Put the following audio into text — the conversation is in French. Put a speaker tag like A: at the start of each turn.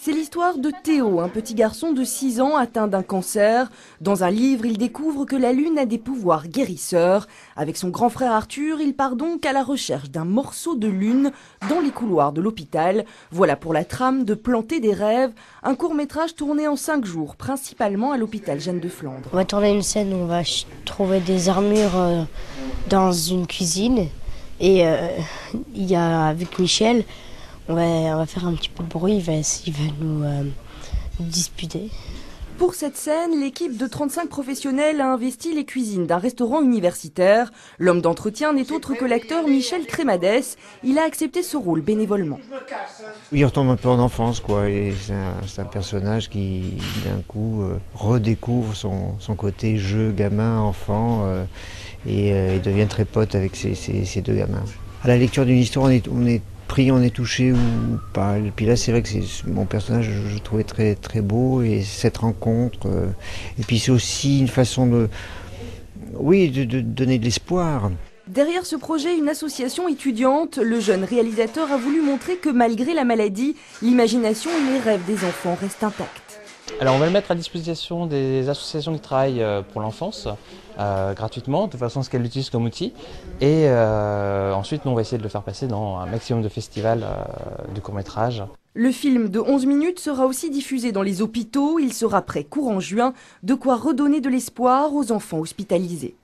A: C'est l'histoire de Théo, un petit garçon de 6 ans atteint d'un cancer. Dans un livre, il découvre que la lune a des pouvoirs guérisseurs. Avec son grand frère Arthur, il part donc à la recherche d'un morceau de lune dans les couloirs de l'hôpital. Voilà pour la trame de Planter des rêves, un court-métrage tourné en 5 jours, principalement à l'hôpital Jeanne de Flandre.
B: On va tourner une scène où on va trouver des armures dans une cuisine. Et il y a, avec Michel, on va faire un petit peu de bruit, il va nous disputer.
A: Pour cette scène, l'équipe de 35 professionnels a investi les cuisines d'un restaurant universitaire. L'homme d'entretien n'est autre que l'acteur Michel Crémadès. Il a accepté ce rôle bénévolement.
C: Il retombe un peu en enfance, quoi. Et c'est un personnage qui, d'un coup, redécouvre son côté jeu, gamin, enfant, et devient très pote avec ces deux gamins. À la lecture d'une histoire, on est pris, on est touché ou pas. Et puis là, c'est vrai que mon personnage, je trouvais très très beau, et cette rencontre. Et puis c'est aussi une façon de donner de l'espoir.
A: Derrière ce projet, une association étudiante, le jeune réalisateur a voulu montrer que malgré la maladie, l'imagination et les rêves des enfants restent intacts.
D: Alors on va le mettre à disposition des associations qui travaillent pour l'enfance gratuitement, de façon à ce qu'elles l'utilisent comme outil. Et ensuite, nous, on va essayer de le faire passer dans un maximum de festivals de courts-métrages.
A: Le film de 11 minutes sera aussi diffusé dans les hôpitaux. Il sera prêt courant juin, de quoi redonner de l'espoir aux enfants hospitalisés.